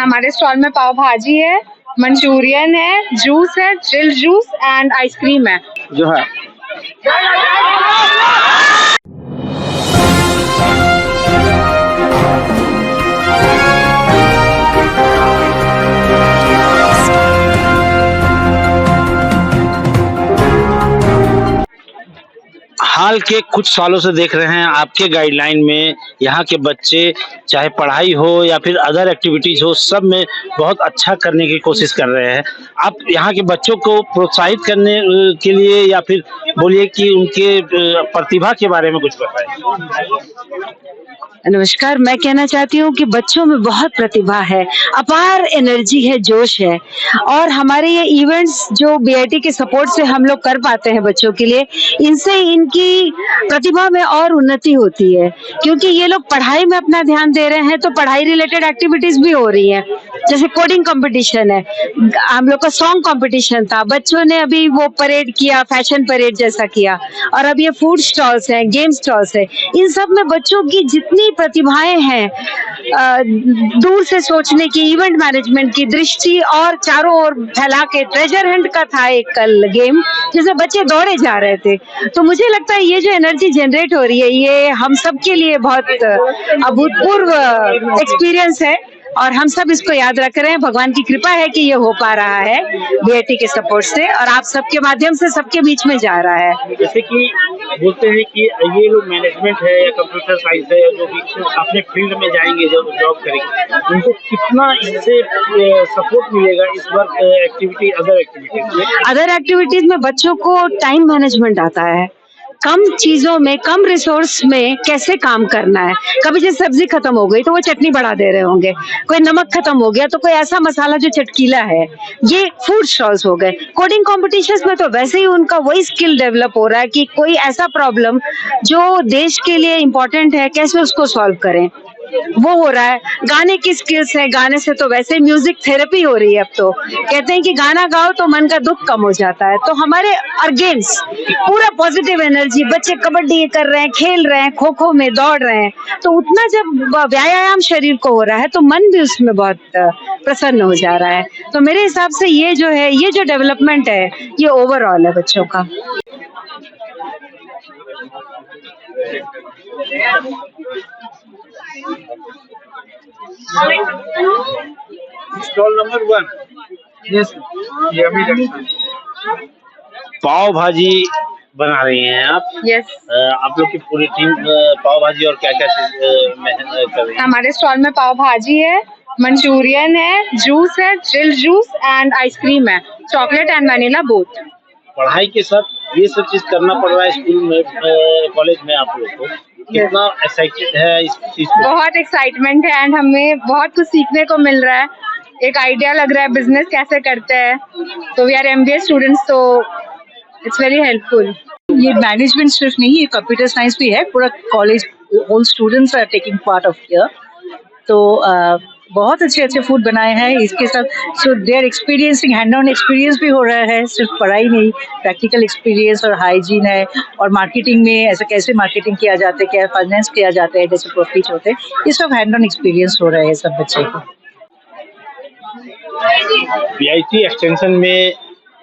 हमारे स्टॉल में पाव भाजी है, मंचूरियन है, जूस है, चिल जूस एंड आइसक्रीम है जो है। हाल के कुछ सालों से देख रहे हैं आपके गाइडलाइन में यहाँ के बच्चे चाहे पढ़ाई हो या फिर अदर एक्टिविटीज हो, सब में बहुत अच्छा करने की कोशिश कर रहे हैं। आप यहाँ के बच्चों को प्रोत्साहित करने के लिए या फिर बोलिए कि उनके प्रतिभा के बारे में कुछ बताएं। नमस्कार, मैं कहना चाहती हूँ कि बच्चों में बहुत प्रतिभा है, अपार एनर्जी है, जोश है और हमारे ये इवेंट्स जो बीआईटी के सपोर्ट से हम लोग कर पाते हैं बच्चों के लिए, इनसे इनकी प्रतिभा में और उन्नति होती है क्योंकि ये लोग पढ़ाई में अपना ध्यान दे रहे हैं तो पढ़ाई रिलेटेड एक्टिविटीज भी हो रही है। जैसे कोडिंग कंपटीशन है, हम लोग का सॉन्ग कंपटीशन था, बच्चों ने अभी वो परेड किया, फैशन परेड जैसा किया और अब ये फूड स्टॉल्स हैं, गेम स्टॉल्स है। इन सब में बच्चों की जितनी प्रतिभाएं हैं, दूर से सोचने की, इवेंट मैनेजमेंट की दृष्टि और चारों ओर फैला के, ट्रेजर हंट का था एक कल गेम जिसमें बच्चे दौड़े जा रहे थे। तो मुझे लगता है ये जो एनर्जी जनरेट हो रही है ये हम सबके लिए बहुत अभूतपूर्व एक्सपीरियंस है और हम सब इसको याद रख रहे हैं। भगवान की कृपा है कि ये हो पा रहा है बीआईटी के सपोर्ट से और आप सबके माध्यम से सबके बीच में जा रहा है। जैसे कि बोलते हैं कि ये लोग मैनेजमेंट है या कंप्यूटर साइंस है जो भी अपने फील्ड में जाएंगे, जब जॉब करेंगे, उनको कितना इससे सपोर्ट मिलेगा इस वर्क एक्टिविटी, अदर एक्टिविटीज में बच्चों को टाइम मैनेजमेंट आता है, कम चीजों में, कम रिसोर्स में कैसे काम करना है। कभी जैसे सब्जी खत्म हो गई तो वो चटनी बढ़ा दे रहे होंगे, कोई नमक खत्म हो गया तो कोई ऐसा मसाला जो चटकीला है। ये फूड स्टॉल्स हो गए। कोडिंग कॉम्पिटिशन्स में तो वैसे ही उनका वही स्किल डेवलप हो रहा है कि कोई ऐसा प्रॉब्लम जो देश के लिए इम्पोर्टेंट है कैसे उसको सॉल्व करें, वो हो रहा है। गाने की स्किल्स है, गाने से तो वैसे म्यूजिक थेरेपी हो रही है। अब तो कहते हैं कि गाना गाओ तो मन का दुख कम हो जाता है। तो हमारे ऑर्गेन्स पूरा पॉजिटिव एनर्जी, बच्चे कबड्डी कर रहे हैं, खेल रहे हैं, खो खो में दौड़ रहे हैं, तो उतना जब व्यायाम शरीर को हो रहा है तो मन भी उसमें बहुत प्रसन्न हो जा रहा है। तो मेरे हिसाब से ये जो है, ये जो डेवलपमेंट है, ये ओवरऑल है बच्चों का। स्टॉल नंबर 1, यस, ये अभी पाव भाजी बना रही हैं आप? यस। आप लोग की पूरी टीम पाव भाजी और क्या क्या चीज में कर रही है? हमारे स्टॉल में पाव भाजी है, मंचूरियन है, जूस है, चिल जूस एंड आइसक्रीम है, चॉकलेट एंड वनीला बोथ। पढ़ाई के साथ ये सब चीज करना पड़ रहा है स्कूल में, कॉलेज में आप लोग को कितना एक्साइटेड है इस चीज को? बहुत एक्साइटमेंट है एंड हमें बहुत कुछ सीखने को मिल रहा है। एक आइडिया लग रहा है बिजनेस कैसे करते हैं। तो वी आर एमबीए स्टूडेंट्स, तो इट्स वेरी हेल्पफुल। ये मैनेजमेंट सिर्फ नहीं, ये कंप्यूटर साइंस भी है। पूरा college, all students are taking part of here. तो बहुत अच्छे अच्छे फूड बनाए हैं इसके साथ। So they are experiencing, hand on experience भी हो रहा है, सिर्फ पढ़ाई नहीं, प्रैक्टिकल एक्सपीरियंस और हाइजीन है। और मार्केटिंग में ऐसे कैसे मार्केटिंग किया जाता है, क्या फाइनेंस किया जाता है, जैसे प्रॉफिट होते हैं, ये सब हैंड ऑन एक्सपीरियंस हो रहा है सब बच्चे को। बीआईटी एक्सटेंशन में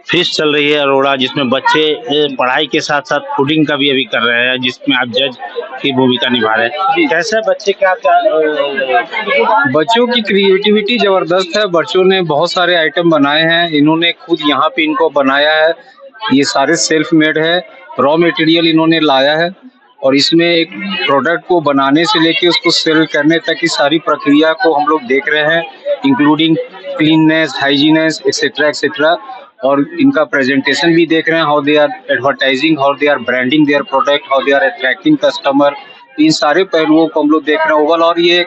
फीस चल रही है अरोड़ा, जिसमें बच्चे पढ़ाई के साथ साथ फूडिंग का भी अभी कर रहे हैं, जिसमें आप जज की भूमिका निभा रहे हैं। कैसे बच्चे क्या बच्चों की क्रिएटिविटी जबरदस्त है। बच्चों ने बहुत सारे आइटम बनाए हैं, इन्होंने खुद यहाँ पे इनको बनाया है। ये सारे सेल्फ मेड है, रॉ मटेरियल इन्होंने लाया है और इसमें एक प्रोडक्ट को बनाने से लेके उसको सेल करने तक की सारी प्रक्रिया को हम लोग देख रहे हैं, including cleanness, hygiene etcetera etcetera. और इनका प्रेजेंटेशन भी देख रहे हैं, how they are advertising, how they are branding their product, how they are attracting customer. इन सारे पहलुओं को हम लोग देख रहे हैं ओवरऑल। और ये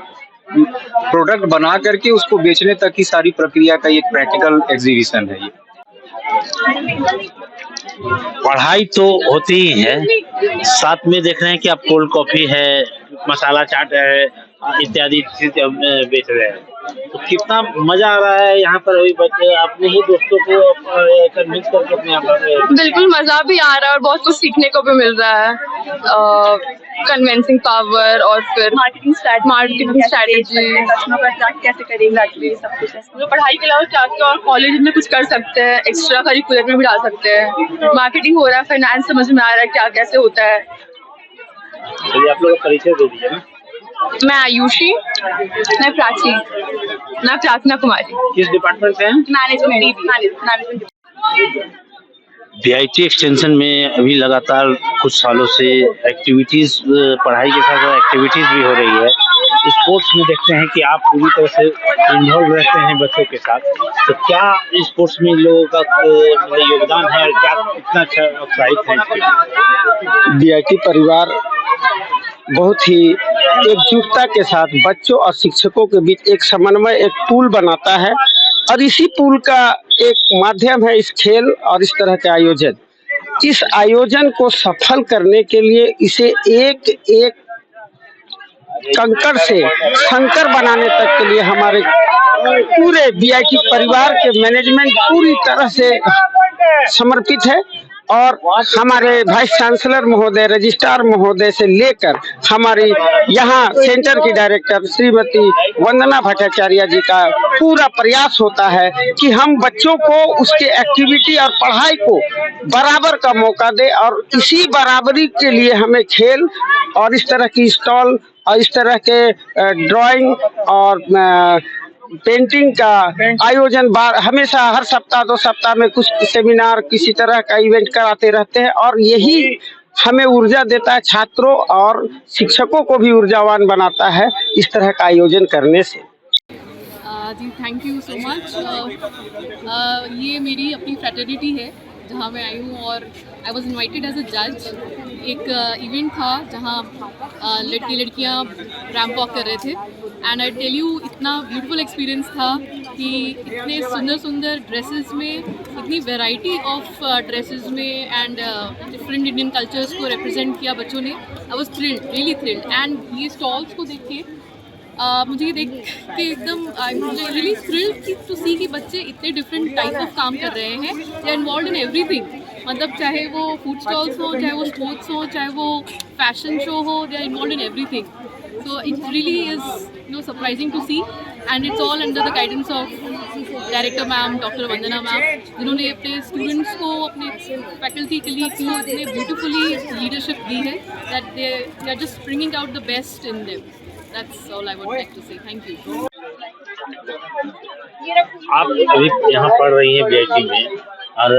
प्रोडक्ट बना करके उसको बेचने तक की सारी प्रक्रिया का एक प्रैक्टिकल एग्जीबिशन है। ये पढ़ाई तो होती ही है, साथ में देख रहे हैं कि आप कोल्ड कॉफी है, मसाला चाट है, इत्यादि चीज बेच रहे हैं। तो कितना मजा आ रहा है यहाँ पर अभी बच्चे अपने ही दोस्तों को कन्विंस करके अपने यहाँ पर। बिल्कुल मजा भी आ रहा है और बहुत कुछ सीखने को भी मिल रहा है। कन्विंसिंग पावर और फिर मार्केटिंग स्ट्रैटेजी, कस्टमर को अट्रैक्ट कैसे करें, एग्जैक्टली सब कुछ है। मतलब पढ़ाई के अलावा क्या क्या और कॉलेज में कुछ कर सकते हैं, एक्स्ट्रा करिकुलर में भी डाल सकते हैं। मार्केटिंग हो रहा है, फाइनेंस समझ में आ रहा है क्या कैसे होता है। चलिए आप लोग का परिचय दे दीजिए ना। मैं आयुषी, मैं प्रार्थना कुमारी। किस डिपार्टमेंट से हैं? मैनेजमेंट। बीआईटी एक्सटेंशन में अभी लगातार कुछ सालों से एक्टिविटीज, पढ़ाई के साथ एक्टिविटीज भी हो रही है। स्पोर्ट्स में देखते हैं कि आप पूरी तरह से इन्वॉल्व रहते हैं बच्चों के साथ, तो क्या स्पोर्ट्स में इन लोगों का योगदान है और क्या कितना अच्छा उत्साहित है? बीआईटी परिवार बहुत ही एकजुटता के साथ बच्चों और शिक्षकों के बीच एक समन्वय, एक पुल बनाता है और इसी पुल का एक माध्यम है इस खेल और इस तरह के आयोजन। इस आयोजन को सफल करने के लिए इसे एक एक कंकड़ से शंकर बनाने तक के लिए हमारे पूरे बीआईटी परिवार के मैनेजमेंट पूरी तरह से समर्पित है और हमारे वाइस चांसलर महोदय, रजिस्ट्रार महोदय से लेकर हमारी यहाँ सेंटर की डायरेक्टर श्रीमती वंदना भट्टाचार्य जी का पूरा प्रयास होता है कि हम बच्चों को उसके एक्टिविटी और पढ़ाई को बराबर का मौका दे और इसी बराबरी के लिए हमें खेल और इस तरह की स्टॉल और इस तरह के ड्राइंग और पेंटिंग का आयोजन हमेशा हर सप्ताह 2 सप्ताह में कुछ सेमिनार किसी तरह का इवेंट कराते रहते हैं और यही हमें ऊर्जा देता है, छात्रों और शिक्षकों को भी ऊर्जावान बनाता है इस तरह का आयोजन करने से। जी थैंक यू सो मच। ये मेरी अपनी फ्रेटर्निटी है जहाँ मैं आई हूँ और I was invited as a जज। एक इवेंट था जहाँ लड़के लड़कियाँ रैंप वॉक कर रहे थे एंड आई टेल यू इतना ब्यूटीफुल एक्सपीरियंस था कि इतने सुंदर सुंदर ड्रेसेस में, इतनी वैरायटी ऑफ ड्रेसेस में एंड डिफरेंट इंडियन कल्चर्स को रिप्रेजेंट किया बच्चों ने। I was thrilled, really thrilled. And ये स्टॉल्स को देख के मुझे ये देख के एकदम रियली थ्रिल्ड टू सी कि बच्चे इतने डिफरेंट टाइप ऑफ काम कर रहे हैं। They are involve in everything, मतलब चाहे वो फूड स्टॉल्स हो, चाहे वो स्पोर्ट्स हो, चाहे वो फैशन शो हो, they are involve in everything. So it really is surprising to see and it's all under the guidance of Director Ma'am, Dr. Vandana Ma'am, जिन्होंने अपने स्टूडेंट्स को, अपने फैकल्टी के लिए इतने ब्यूटीफुली लीडरशिप दी है that they are just bringing out the best in them. That's all I would like to say. Thank you. आप अभी यहाँ पढ़ रही हैं बीआईटी में और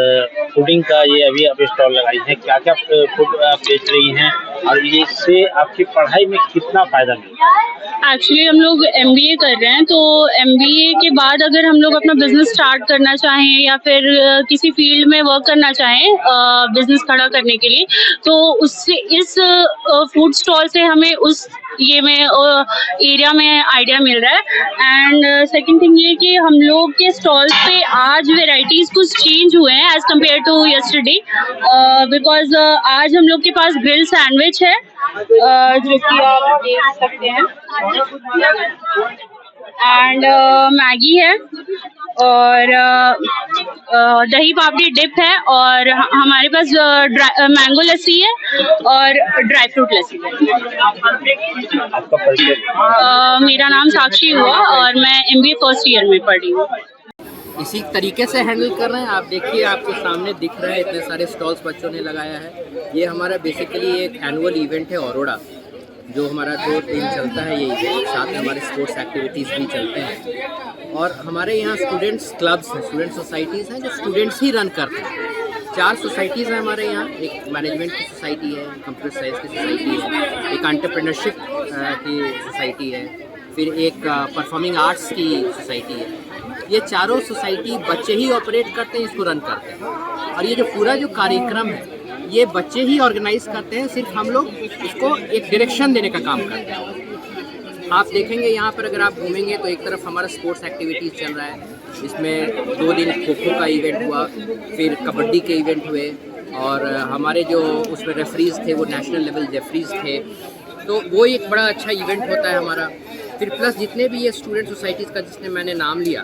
फूडिंग का ये अभी आप स्टॉल लगाई हैं, क्या क्या फूड आप बेच रही हैं और इससे आपकी पढ़ाई में कितना फायदा मिला? एक्चुअली हम लोग MBA कर रहे हैं, तो MBA के बाद अगर हम लोग अपना बिजनेस स्टार्ट करना चाहें या फिर किसी फील्ड में वर्क करना चाहें बिजनेस खड़ा करने के लिए, तो उससे इस फूड स्टॉल से हमें उस ये में एरिया में आइडिया मिल रहा है। एंड सेकंड थिंग ये कि हम लोग के स्टॉल्स पे आज वेराइटीज़ कुछ चेंज हुए हैं as compare to yesterday, because आज हम लोग के पास ग्रिल सैंडविच है जो कि आप देख सकते हैं, एंड मैगी है और दही पापड़ी डिप है और हमारे पास मैंगो लस्सी है और ड्राई फ्रूट लस्सी है। आपका परिचय? मेरा नाम साक्षी हुआ और मैं MBA फर्स्ट ईयर में पढ़ी हूँ। इसी तरीके से हैंडल कर रहे हैं। आप देखिए, आपके सामने दिख रहा है, इतने सारे स्टॉल्स बच्चों ने लगाया है। ये हमारा बेसिकली एक एनुअल इवेंट है औरोड़ा, जो हमारा 2 दिन चलता है ये इवेंट। साथ में हमारे स्पोर्ट्स एक्टिविटीज़ भी चलते हैं और हमारे यहाँ स्टूडेंट्स क्लब्स हैं, स्टूडेंट सोसाइटीज़ हैं जो स्टूडेंट्स ही रन करते हैं। 4 सोसाइटीज़ हैं हमारे यहाँ। एक मैनेजमेंट की सोसाइटी है, कंप्यूटर साइंस की सोसाइटी है, एक एंटरप्रेन्योरशिप की सोसाइटी है, फिर एक परफॉर्मिंग आर्ट्स की सोसाइटी है। ये चारों सोसाइटी बच्चे ही ऑपरेट करते हैं, इसको रन करते हैं और ये जो पूरा जो कार्यक्रम है ये बच्चे ही ऑर्गेनाइज करते हैं। सिर्फ हम लोग इसको एक डायरेक्शन देने का काम करते हैं। आप देखेंगे यहाँ पर अगर आप घूमेंगे तो एक तरफ हमारा स्पोर्ट्स एक्टिविटीज़ चल रहा है, इसमें 2 दिन खो खो का इवेंट हुआ, फिर कबड्डी के इवेंट हुए और हमारे जो उसमें रेफरीज़ थे वो नेशनल लेवल रेफरीज़ थे, तो वो एक बड़ा अच्छा इवेंट होता है हमारा। फिर प्लस जितने भी ये स्टूडेंट सोसाइटीज़ का जिसने मैंने नाम लिया,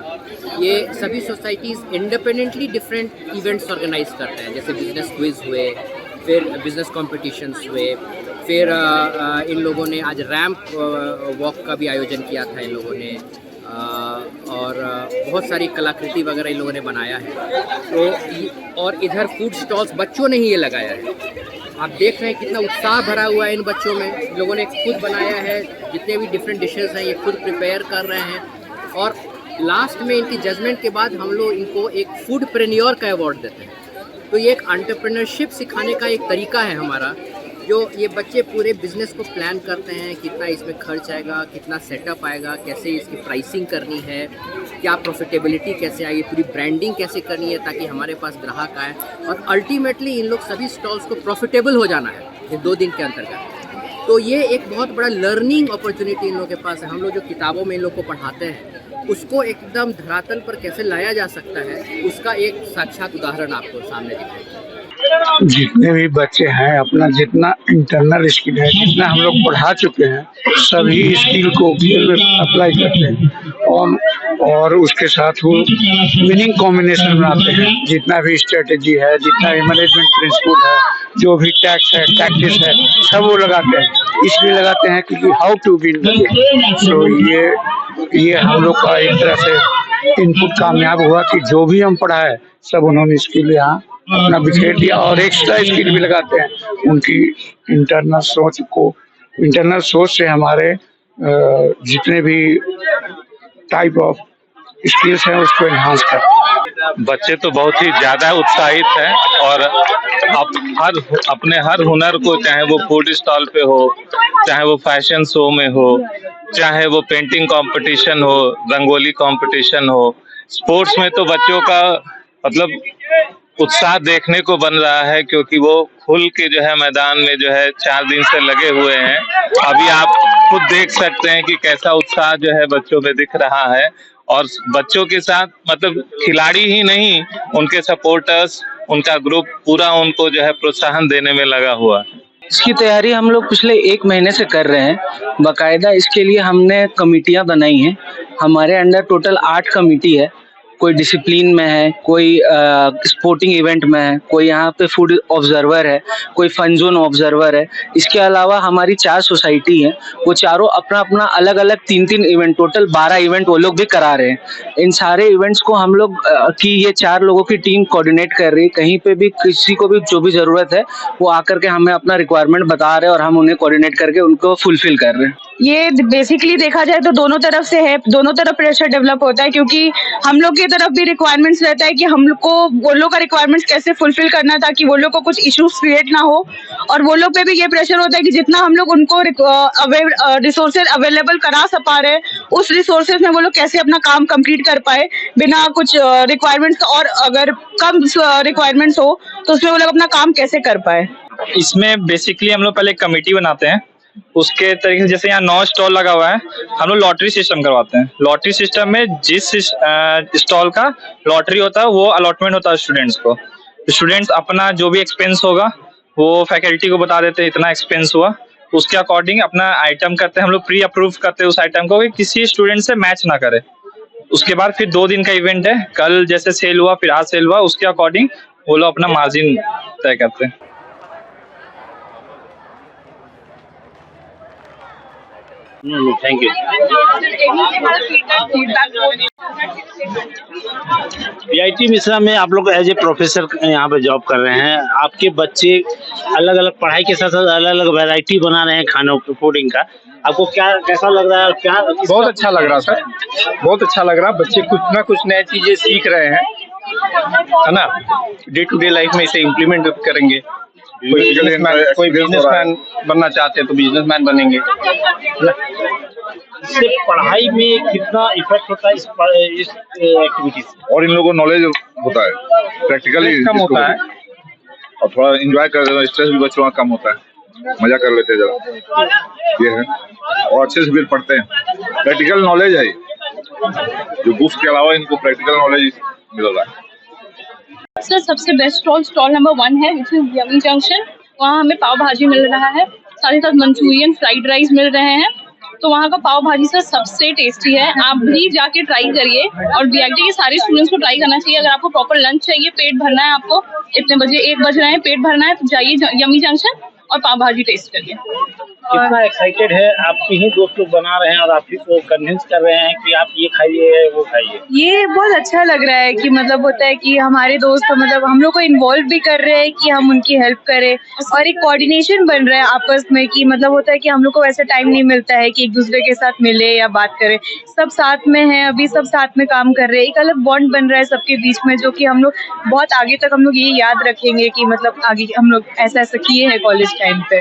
ये सभी societies independently different events organise करते हैं, जैसे बिजनेस क्विज हुए, फिर बिजनेस कॉम्पिटिशन्स हुए, फिर इन लोगों ने आज रैंप वॉक का भी आयोजन किया था इन लोगों ने, और बहुत सारी कलाकृति वगैरह इन लोगों ने बनाया है। तो और इधर फूड स्टॉल्स बच्चों ने ही ये लगाया है। आप देख रहे हैं कितना उत्साह भरा हुआ है इन बच्चों में। इन लोगों ने खुद बनाया है, जितने भी डिफरेंट डिशेस हैं ये खुद प्रिपेयर कर रहे हैं, और लास्ट में इनकी जजमेंट के बाद हम लोग इनको एक फूड प्रेन्योर का अवार्ड देते हैं। तो ये एक एंटरप्रेन्योरशिप सिखाने का एक तरीका है हमारा, जो ये बच्चे पूरे बिजनेस को प्लान करते हैं, कितना इसमें खर्च आएगा, कितना सेटअप आएगा, कैसे इसकी प्राइसिंग करनी है, क्या प्रॉफिटेबिलिटी कैसे आएगी, पूरी ब्रांडिंग कैसे करनी है ताकि हमारे पास ग्राहक आए, और अल्टीमेटली इन लोग सभी स्टॉल्स को प्रॉफिटेबल हो जाना है ये 2 दिन के अंतर्गत। तो ये एक बहुत बड़ा लर्निंग अपॉर्चुनिटी इन लोगों के पास है। हम लोग जो किताबों में इन लोग को पढ़ाते हैं उसको एकदम धरातल पर कैसे लाया जा सकता है, उसका एक साक्षात उदाहरण आपको सामने दिखाएगा। जितने भी बच्चे हैं, अपना जितना इंटरनल स्किल है, जितना हम लोग पढ़ा चुके हैं, सभी स्किल को खेल में अप्लाई करते हैं, और उसके साथ वो विनिंग कॉम्बिनेशन बनाते हैं। जितना भी स्ट्रेटेजी है, जितना भी मैनेजमेंट प्रिंसिपल है, जो भी टैक्स है, टैक्टिस है, सब वो लगाते हैं। इसलिए लगाते हैं क्योंकि how to win the game. तो ये हम लोग का एक तरह से इनपुट कामयाब हुआ कि जो भी हम पढ़ाए सब उन्होंने स्किल यहाँ अपना बिखेर दिया, और एक्स्ट्रा स्किल भी लगाते हैं। उनकी इंटरनल सोच से हमारे जितने भी टाइप ऑफ स्किल्स हैं उसको एनहांस करते हैं। बच्चे तो बहुत ही ज्यादा उत्साहित हैं, और अपने हर हुनर को, चाहे वो फूड स्टॉल पे हो, चाहे वो फैशन शो में हो, चाहे वो पेंटिंग कंपटीशन हो, रंगोली कंपटीशन हो, स्पोर्ट्स में तो बच्चों का मतलब उत्साह देखने को बन रहा है, क्योंकि वो खुल के जो है मैदान में जो है 4 दिन से लगे हुए हैं। अभी आप खुद देख सकते हैं कि कैसा उत्साह जो है बच्चों में दिख रहा है, और बच्चों के साथ मतलब खिलाड़ी ही नहीं, उनके सपोर्टर्स, उनका ग्रुप पूरा उनको जो है प्रोत्साहन देने में लगा हुआ है। इसकी तैयारी हम लोग पिछले 1 महीने से कर रहे हैं। बाकायदा इसके लिए हमने कमिटियां बनाई हैं। हमारे अंडर टोटल 8 कमिटी है। कोई डिसिप्लिन में है, कोई स्पोर्टिंग इवेंट में है, कोई यहाँ पे फूड ऑब्जर्वर है, कोई फन जोन ऑब्जर्वर है। इसके अलावा हमारी 4 सोसाइटी हैं, वो चारों अपना अपना अलग अलग 3-3 इवेंट, टोटल 12 इवेंट वो लोग भी करा रहे हैं। इन सारे इवेंट्स को हम लोग की ये 4 लोगों की टीम कोऑर्डिनेट कर रही है। कहीं पे भी किसी को भी जो भी जरूरत है वो आकर के हमें अपना रिक्वायरमेंट बता रहे हैं, और हम उन्हें कोऑर्डिनेट करके उनको फुलफिल कर रहे हैं। ये बेसिकली देखा जाए तो दोनों तरफ से है, दोनों तरफ प्रेशर डेवलप होता है, क्योंकि हम लोग की तरफ भी रिक्वायरमेंट्स रहता है कि हम लोग को वो लोग का रिक्वायरमेंट्स कैसे फुलफिल करना, ताकि वो लोग को कुछ इश्यूज क्रिएट ना हो, और वो लोग पे भी ये प्रेशर होता है कि जितना हम लोग उनको रिसोर्सेज अवेलेबल करा पा रहे हैं, उस रिसोर्सेज में वो लोग कैसे अपना काम कंप्लीट कर पाए बिना कुछ रिक्वायरमेंट्स, और अगर कम रिक्वायरमेंट्स हो तो उसमें वो लोग अपना काम कैसे कर पाए। इसमें बेसिकली हम लोग पहले एक कमेटी बनाते हैं, उसके तरीके से जैसे यहाँ 9 स्टॉल लगा हुआ है, हम लोग लॉटरी सिस्टम करवाते हैं। लॉटरी सिस्टम में जिस स्टॉल का लॉटरी होता है वो अलॉटमेंट होता है स्टूडेंट्स को। स्टूडेंट्स अपना जो भी एक्सपेंस होगा वो फैकल्टी को बता देते हैं, इतना एक्सपेंस हुआ, उसके अकॉर्डिंग अपना आइटम करते हैं। हम लोग प्री अप्रूव करते हैं उस आइटम को कि किसी स्टूडेंट से मैच ना करे। उसके बाद फिर 2 दिन का इवेंट है, कल जैसे सेल हुआ फिर आज सेल हुआ, उसके अकॉर्डिंग वो लोग अपना मार्जिन तय करते हैं। Thank you. बीआईटी मिश्रा में आप लोग एज ए प्रोफेसर यहाँ पे जॉब कर रहे हैं। आपके बच्चे अलग अलग पढ़ाई के साथ साथ अलग अलग वैरायटी बना रहे हैं खानों फूडिंग का। आपको क्या कैसा लग रहा है? क्या बहुत अच्छा लग रहा सर, बहुत अच्छा लग रहा। बच्चे कुछ ना कुछ नई चीजें सीख रहे हैं, है ना। डे टू डे लाइफ में इसे इम्प्लीमेंट करेंगे। कोई बिजनेसमैन बनना चाहते हैं तो बिजनेसमैन बनेंगे। इससे पढ़ाई में कितना इफेक्ट होता है इस एक्टिविटी से? और इन लोगों को नॉलेज होता है, प्रैक्टिकली कम होता है, और थोड़ा एंजॉय कर रहे हैं, स्ट्रेस भी बच्चों का कम होता है, मजा कर लेते हैं जरा, ये है। और अच्छे से भी पढ़ते हैं, प्रैक्टिकल नॉलेज है जो बुक्स के अलावा इनको प्रैक्टिकल नॉलेज मिल रहा है। सर सबसे बेस्ट स्टॉल नंबर 1 है, विच इज यमी जंक्शन। वहाँ हमें पाव भाजी मिल रहा है, साथ ही साथ मंचूरियन, फ्राइड राइस मिल रहे हैं, तो वहाँ का पाव भाजी सर सबसे टेस्टी है, आप भी जाके ट्राई करिए। और बीआईटी के सारे स्टूडेंट्स को ट्राई करना चाहिए। अगर आपको प्रॉपर लंच चाहिए, पेट भरना है, आपको इतने बजे 1 बज रहे हैं, पेट भरना है, तो जाइए यमी जंक्शन और पाव भाजी टेस्ट करिए। कितना एक्साइटेड है, आपके ही दोस्त लोग बना रहे हैं और आप ही को कन्विंस कर रहे हैं कि आप ये खाइए वो खाइए। ये बहुत अच्छा लग रहा है कि मतलब होता है कि हमारे दोस्त मतलब हम लोग को इन्वॉल्व भी कर रहे हैं कि हम उनकी हेल्प करें, और एक कोऑर्डिनेशन बन रहा है आपस में कि मतलब होता है कि हम लोग को वैसे टाइम नहीं मिलता है कि एक दूसरे के साथ मिले या बात करें। सब साथ में हैं, अभी सब साथ में काम कर रहे हैं, एक अलग बॉन्ड बन रहा है सबके बीच में, जो कि हम लोग बहुत आगे तक हम लोग ये याद रखेंगे कि मतलब आगे हम लोग ऐसा ऐसा किए हैं कॉलेज टाइम पे।